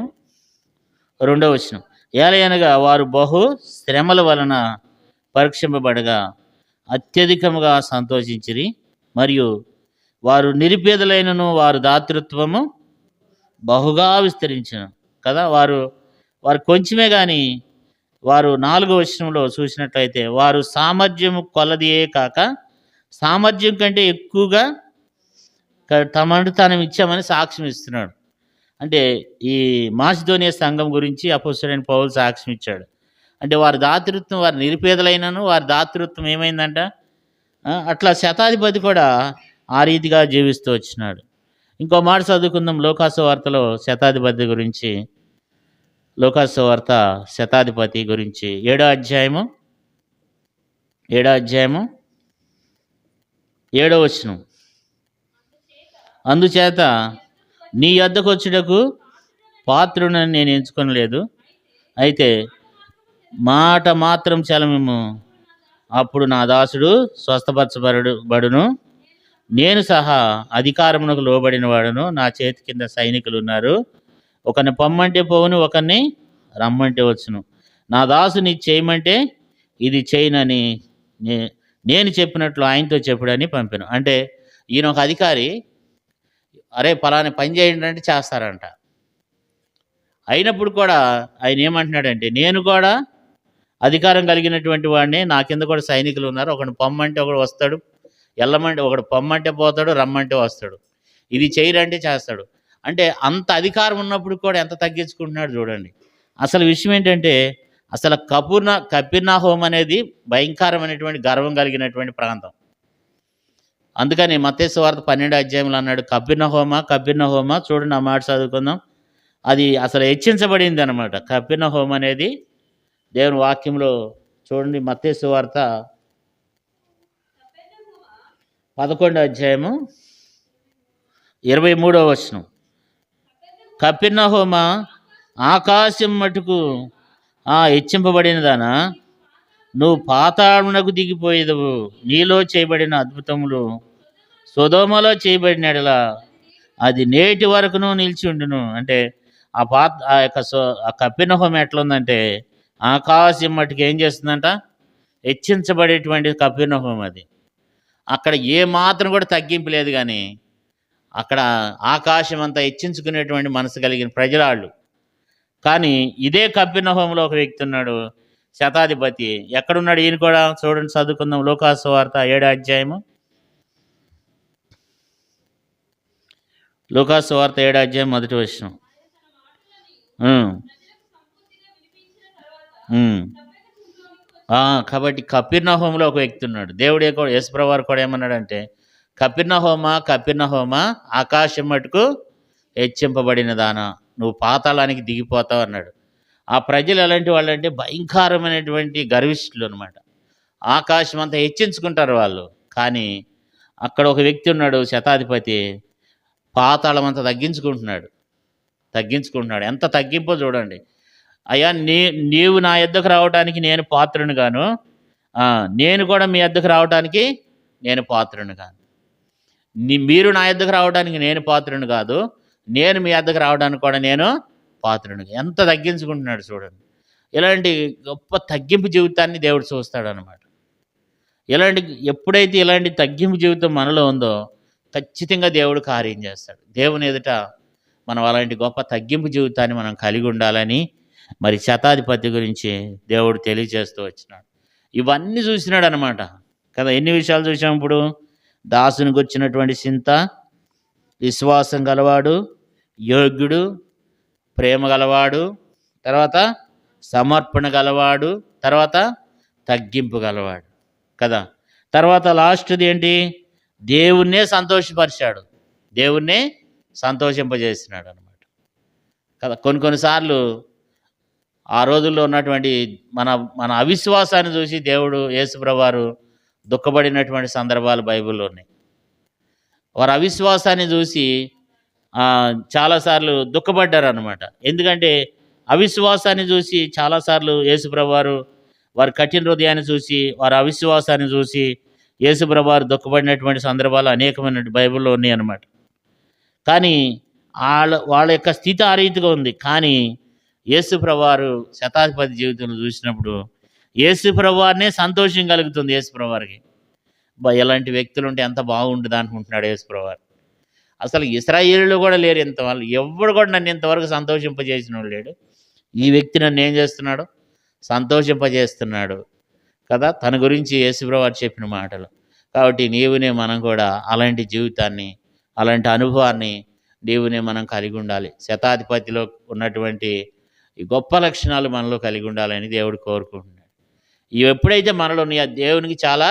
2వ వచనం. ఏలయనగా వారు బహు శ్రమల వలన పరీక్షింపబడగా అత్యధికముగా సంతోషించిరి, మరియు వారు నిరుపేదలైనను వారు దాతృత్వము బహుగా విస్తరించను కదా. వారు కొంచెమే, కానీ వారు 4వ వచనంలో చూసినట్లయితే వారు సామర్థ్యము కొలదియే కాక సామర్థ్యం కంటే ఎక్కువగా తమను తాను ఇచ్చామని సాక్ష్యం ఇస్తున్నాడు. అంటే ఈ మాసిదోనియా సంఘం గురించి అపోస్తలుడైన పౌలు సాక్ష్యం ఇచ్చాడు. అంటే వారి దాతృత్వం, వారి నిరుపేదలైనను వారి దాతృత్వం ఏమైందంట? అట్లా శతాధిపతి కూడా ఆ రీతిగా జీవిస్తూ వచ్చినాడు. ఇంకో మాట చదువుకుందాం లూకాసు వార్తలో శతాధిపతి గురించి. లూకాసు వార్త శతాధిపతి గురించి 7వ అధ్యాయము 7వ వచనం. అందుచేత నీ యొద్దకు వచ్చుటకు పాత్రుడని నేను ఎంచుకొనలేదు. అయితే మాట మాత్రం చలమము, అప్పుడు నా దాసుడు స్వస్థపరచబడును. నేను సహా అధికారమునకు లోబడిన వాడును. నా చేతి కింద సైనికులు ఉన్నారు. ఒకరిని పొమ్మంటే పోవును, ఒకరిని రమ్మంటే వచ్చును. నా దాసుని చేయమంటే ఇది చేయనని నేను చెప్పినట్లు ఆయనతో చెప్పుడని పంపాను. అంటే ఈయన ఒక అధికారి, అరే పలాని పని చేయండి అంటే చేస్తారంట. అయినప్పుడు కూడా ఆయన ఏమంటున్నాడంటే, నేను కూడా అధికారం కలిగినటువంటి వాడిని, నా కింద కూడా సైనికులు ఉన్నారు. ఒకడు పొమ్మంటే ఒకడు వస్తాడు, వెళ్ళమంటే ఒకడు పొమ్మంటే పోతాడు, రమ్మంటే వస్తాడు. ఇది చేయరంటే చేస్తాడు. అంటే అంత అధికారం ఉన్నప్పుడు కూడా ఎంత తగ్గించుకుంటున్నాడు చూడండి. అసలు విషయం ఏంటంటే, అసలు కపెర్నహూము అనేది భయంకరమైనటువంటి గర్వం కలిగినటువంటి ప్రాంతం. అందుకని మత్తయి సువార్త 12వ అధ్యాయంలో అన్నాడు, కపెర్నహూమా చూడండి, ఆ మాట చదువుకుందాం. అది అసలు హెచ్చించబడింది అనమాట. కపెర్నహూము అనేది దేవుని వాక్యంలో చూడండి. మత్తయి సువార్త 11వ అధ్యాయము 23వ వచనం. కపెర్నహూమా, ఆకాశం మటుకు హెచ్చింపబడినదానా, నువ్వు పాతాళమునకు దిగిపోయేదవు. నీలో చేయబడిన అద్భుతములు సొదొమలో చేయబడిన యెడల అది నేటి వరకును నిలిచి ఉండును. అంటే ఆ కపెర్నహూము ఎట్లుందంటే, ఆకాశం మటుకు ఏం చేస్తుందంట, హెచ్చించబడేటువంటి కపెర్నహూము అది. అక్కడ ఏ మాత్రం కూడా తగ్గింపు లేదు. కానీ అక్కడ ఆకాశం అంతా హెచ్చించుకునేటువంటి మనసు కలిగిన ప్రజలాళ్ళు. కానీ ఇదే కపెర్నహూములో ఒక వ్యక్తి ఉన్నాడు, శతాధిపతి. ఎక్కడున్నాడు ఈయన కూడా చూడండి, చదువుకుందాం. లూకాసు సువార్త 7వ అధ్యాయము. లూకాసు సువార్త 7వ అధ్యాయం 1వ వచనం. కాబట్టి కపెర్నహూములో ఒక వ్యక్తి ఉన్నాడు. దేవుడే కూడా, యేసుప్రభువారు కూడా ఏమన్నాడంటే, కపెర్నహూమా, ఆకాశం మటుకు హెచ్చింపబడినదానా, నువ్వు పాతాళానికి దిగిపోతావు అన్నాడు. ఆ ప్రజలు ఎలాంటి వాళ్ళంటే భయంకరమైనటువంటి గర్విష్ఠులు అనమాట. ఆకాశం అంతా హెచ్చించుకుంటారు వాళ్ళు. కానీ అక్కడ ఒక వ్యక్తి ఉన్నాడు, శతాధిపతి, పాతాళం అంతా తగ్గించుకుంటున్నాడు. ఎంత తగ్గింపో చూడండి. అయ్యా, నీవు నా యొద్దకు రావడానికి నేను పాత్రుని గాను, నేను కూడా మీ యొద్దకు రావడానికి నేను పాత్రుని గాను. మీరు నా యొద్దకు రావడానికి నేను పాత్రుని కాదు, నేను మీ యొద్దకు రావడానికి కూడా నేను పాత్రుని. ఎంత తగ్గించుకుంటున్నాడు చూడండి. ఇలాంటి గొప్ప తగ్గింపు జీవితాన్ని దేవుడు చూస్తాడనమాట. ఎప్పుడైతే ఇలాంటి తగ్గింపు జీవితం మనలో ఉందో ఖచ్చితంగా దేవుడు కార్యం చేస్తాడు. దేవుని ఎదుట మనం అలాంటి గొప్ప తగ్గింపు జీవితాన్ని మనం కలిగి ఉండాలని మరి శతాధిపతి గురించి దేవుడు తెలియజేస్తూ వచ్చినాడు. ఇవన్నీ చూసినాడు అనమాట కదా. ఎన్ని విషయాలు చూసాం ఇప్పుడు? దాసుని గుర్చినటువంటి చింత, విశ్వాసం గలవాడు, యోగ్యుడు, ప్రేమ గలవాడు, తర్వాత సమర్పణ గలవాడు, తర్వాత తగ్గింపు గలవాడు కదా. తర్వాత లాస్ట్ది ఏంటి? దేవుణ్ణే సంతోషపరిచాడు, దేవుణ్ణే సంతోషింపజేసినాడు అనమాట కదా. కొన్నిసార్లు ఆ రోజుల్లో ఉన్నటువంటి మన అవిశ్వాసాన్ని చూసి దేవుడు, యేసుప్రభువారు దుఃఖపడినటువంటి సందర్భాలు బైబిల్లో ఉన్నాయి. వారి అవిశ్వాసాన్ని చూసి చాలాసార్లు దుఃఖపడ్డారు అనమాట. ఎందుకంటే అవిశ్వాసాన్ని చూసి చాలాసార్లు యేసుప్రభువారు వారి కఠిన హృదయాన్ని చూసి, వారి అవిశ్వాసాన్ని చూసి యేసుప్రభువారు దుఃఖపడినటువంటి సందర్భాలు అనేకమైన బైబిల్లో ఉన్నాయి అన్నమాట. కానీ వాళ్ళ యొక్క స్థితి ఆ రీతిగా ఉంది. కానీ యేసుప్రభువారు శతాధిపతి జీవితంలో చూసినప్పుడు యేసుప్రభువారినే సంతోషం కలుగుతుంది. యేసుప్రభువారికి ఎలాంటి వ్యక్తులు ఉంటే ఎంత బాగుంటుంది అనుకుంటున్నాడు యేసుప్రభువారు. అసలు ఇశ్రాయేలులో కూడా లేరు ఇంత వాళ్ళు, ఎవడు కూడా నన్ను ఇంతవరకు సంతోషింపజేసిన వాడు లేడు. ఈ వ్యక్తి నన్ను ఏం చేస్తున్నాడు? సంతోషింపజేస్తున్నాడు కదా. తన గురించి యేసుప్రభువారు చెప్పిన మాటలు. కాబట్టి మనం కూడా అలాంటి జీవితాన్ని, అలాంటి అనుభవాన్ని మనం కలిగి ఉండాలి. శతాధిపతిలో ఉన్నటువంటి ఈ గొప్ప లక్షణాలు మనలో కలిగి ఉండాలని దేవుడు కోరుకుంటున్నాడు. ఇవి ఎప్పుడైతే మనలో దేవునికి చాలా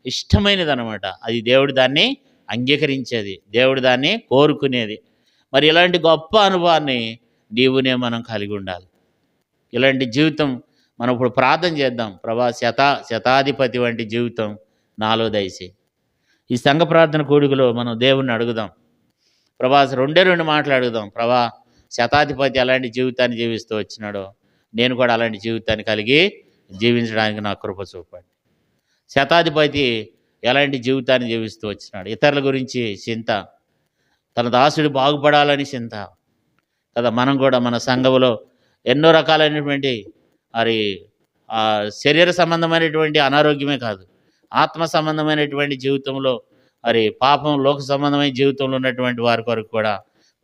ఇష్టమైనది అనమాట. అది దేవుడు దాన్ని అంగీకరించేది, దేవుడు దాన్ని కోరుకునేది. మరి ఇలాంటి గొప్ప అనుభవాన్ని మనం కలిగి ఉండాలి. ఇలాంటి జీవితం మనం ఇప్పుడు ప్రార్థన చేద్దాం. ప్రభా, శతాధిపతి వంటి జీవితం నాలో దయచేయి. ఈ సంఘ ప్రార్థన కూడికలో మనం దేవుణ్ణి అడుగుదాం. ప్రభా రెండే 2 మాటలు అడుగుదాం. ప్రభా శతాధిపతి ఎలాంటి జీవితాన్ని జీవిస్తూ వచ్చినాడో నేను కూడా అలాంటి జీవితాన్ని కలిగి జీవించడానికి నాకు కృప చూపండి. శతాధిపతి ఎలాంటి జీవితాన్ని జీవిస్తూ వచ్చినాడు? ఇతరుల గురించి చింత, తన దాసుడు బాగుపడాలని చింత కదా. మనం కూడా మన సంఘములో ఎన్నో రకాలైనటువంటి మరి శరీర సంబంధమైనటువంటి అనారోగ్యమే కాదు, ఆత్మ సంబంధమైనటువంటి జీవితంలో మరి పాపం, లోక సంబంధమైన జీవితంలో ఉన్నటువంటి వారి కొరకు కూడా,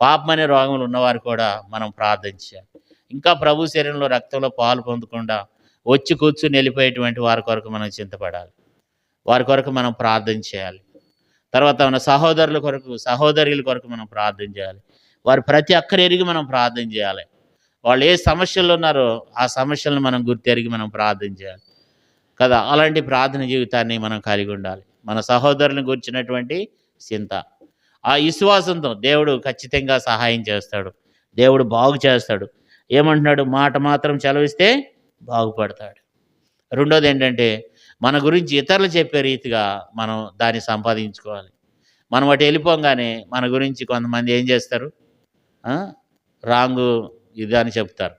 పాపం అనే రోగములు ఉన్నవారు కూడా మనం ప్రార్థన చేయాలి. ఇంకా ప్రభు శరీరంలో రక్తంలో పాలు పొందకుండా వచ్చి కూర్చుని వెళ్ళిపోయేటువంటి వారి కొరకు మనం చింతపడాలి. వారి కొరకు మనం ప్రార్థన చేయాలి. తర్వాత మన సహోదరుల కొరకు, సహోదరుల కొరకు మనం ప్రార్థన చేయాలి. వారి ప్రతి అక్కర ఎరిగి మనం ప్రార్థన చేయాలి. వాళ్ళు ఏ సమస్యలు ఉన్నారో ఆ సమస్యలను మనం గుర్తెరిగి మనం ప్రార్థన చేయాలి కదా. అలాంటి ప్రార్థన జీవితాన్ని మనం కలిగి ఉండాలి. మన సహోదరులను గురించినటువంటి చింత, ఆ విశ్వాసంతో దేవుడు ఖచ్చితంగా సహాయం చేస్తాడు, దేవుడు బాగు చేస్తాడు. ఏమంటున్నాడు? మాట మాత్రం సెలవిస్తే బాగుపడతాడు. రెండోది ఏంటంటే మన గురించి ఇతరులు చెప్పే రీతిగా మనం దాన్ని సంపాదించుకోవాలి. మనం అటు వెళ్ళిపోగానే మన గురించి కొంతమంది ఏం చేస్తారు? రాంగు ఇది అని చెప్తారు.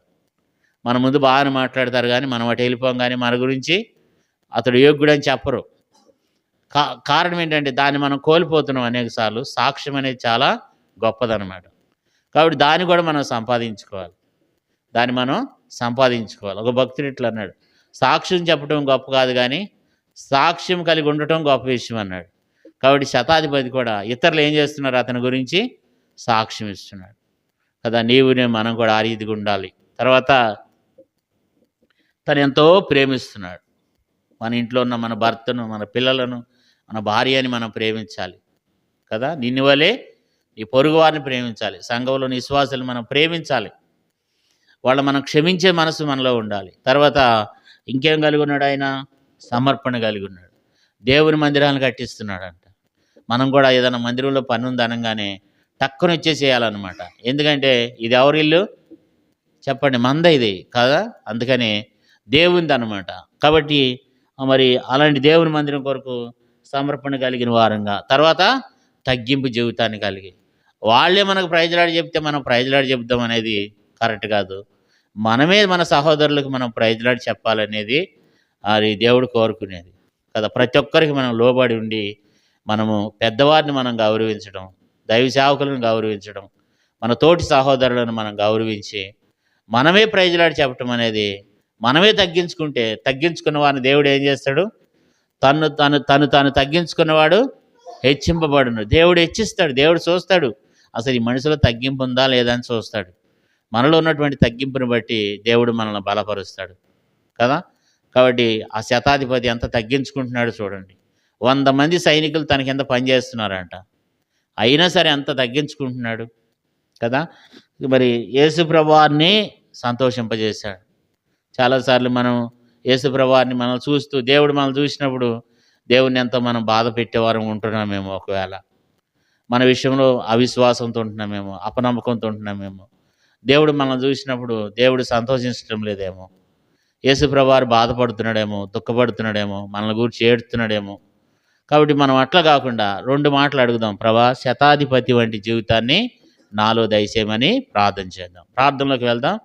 మన ముందు బాగానే మాట్లాడతారు, కానీ మనం అటు వెళ్ళిపోగానే మన గురించి అతడు యోగ్యుడని చెప్పరు. కారణం ఏంటంటే దాన్ని మనం కోల్పోతున్నాం అనేకసార్లు. సాక్ష్యం అనేది చాలా గొప్పదనమాట. కాబట్టి దాన్ని కూడా మనం సంపాదించుకోవాలి. ఒక భక్తుడు ఇట్లా అన్నాడు, సాక్ష్యం చెప్పడం గొప్ప కాదు, కానీ సాక్ష్యం కలిగి ఉండటం గొప్ప విషయం అన్నాడు. కాబట్టి శతాధిపతి కూడా ఇతరులు ఏం చేస్తున్నారు అతని గురించి సాక్ష్యం ఇస్తున్నాడు కదా. మనం కూడా ఆ రీతిగా ఉండాలి. తర్వాత తను ఎంతో ప్రేమిస్తున్నాడు. మన ఇంట్లో ఉన్న మన భర్తను, మన పిల్లలను, మన భార్యని మనం ప్రేమించాలి కదా. నిన్ను వలే నీ పొరుగు వారిని ప్రేమించాలి. సంఘంలోని విశ్వాసాలు మనం ప్రేమించాలి. మనం క్షమించే మనసు మనలో ఉండాలి. తర్వాత ఇంకేం కలిగి ఉన్నాడు? ఆయన సమర్పణ కలిగి ఉన్నాడు. దేవుని మందిరాలను కట్టిస్తున్నాడంట. మనం కూడా ఏదైనా మందిరంలో పని ఉంది అనగానే టక్కున ఇచ్చేసేయాలన్నమాట. ఎందుకంటే ఇది ఎవరి ఇల్లు చెప్పండి? మంద ఇది కదా. అందుకని దేవునిది అనమాట. కాబట్టి మరి అలాంటి దేవుని మందిరం కొరకు సమర్పణ కలిగిన వారంగా, తర్వాత తగ్గింపు జీవితాన్ని కలిగి, వాళ్ళే మనకు ప్రైజ్లాడి చెప్తే మనం ప్రైజ్లాడి చెప్తాం అనేది కరెక్ట్ కాదు. మనమే మన సహోదరులకు మనం ప్రైజ్లాడి చెప్పాలనేది అది దేవుడు కోరుకునేది కదా. ప్రతి ఒక్కరికి మనం లోబడి ఉండి మనము పెద్దవారిని మనం గౌరవించడం, దైవ సేవకులను గౌరవించడం, మన తోటి సహోదరులను మనం గౌరవించి మనమే ప్రైజ్లాడి చెప్పటం అనేది, మనమే తగ్గించుకున్న వారిని దేవుడు ఏం చేస్తాడు? తను తగ్గించుకున్నవాడు హెచ్చింపబడును. దేవుడు హెచ్చిస్తాడు. దేవుడు చూస్తాడు అసలు ఈ మనిషిలో తగ్గింపు ఉందా లేదా అని చూస్తాడు. మనలో ఉన్నటువంటి తగ్గింపుని బట్టి దేవుడు మనల్ని బలపరుస్తాడు కదా. కాబట్టి ఆ శతాధిపతి ఎంత తగ్గించుకుంటున్నాడు చూడండి. 100 మంది సైనికులు తన కింద పనిచేస్తున్నారంట, అయినా సరే ఎంత తగ్గించుకుంటున్నాడు కదా. మరి యేసుప్రభువారిని సంతోషింపజేశాడు. చాలాసార్లు మనం యేసుప్రభువారిని మనం చూస్తూ, దేవుడు మనల్ని చూసినప్పుడు దేవుడిని ఎంతో మనం బాధ పెట్టేవారం ఉంటున్నామేమో. ఒకవేళ మన విషయంలో అవిశ్వాసంతో ఉంటున్నామేమో, అపనమ్మకంతో ఉంటున్నామేమో. దేవుడు మనల్ని చూసినప్పుడు దేవుడు సంతోషించడం లేదేమో. యేసుప్రభువారు బాధపడుతున్నాడేమో, దుఃఖపడుతున్నాడేమో, మనల్ని గురించి ఏడుస్తున్నాడేమో. కాబట్టి మనం అట్లా కాకుండా 2 మాటలు అడుగుదాం. ప్రభా శతాధిపతి వంటి జీవితాన్ని నాలో దయచేయమని ప్రార్థన చేద్దాం. ప్రార్థనలోకి వెళ్దాం.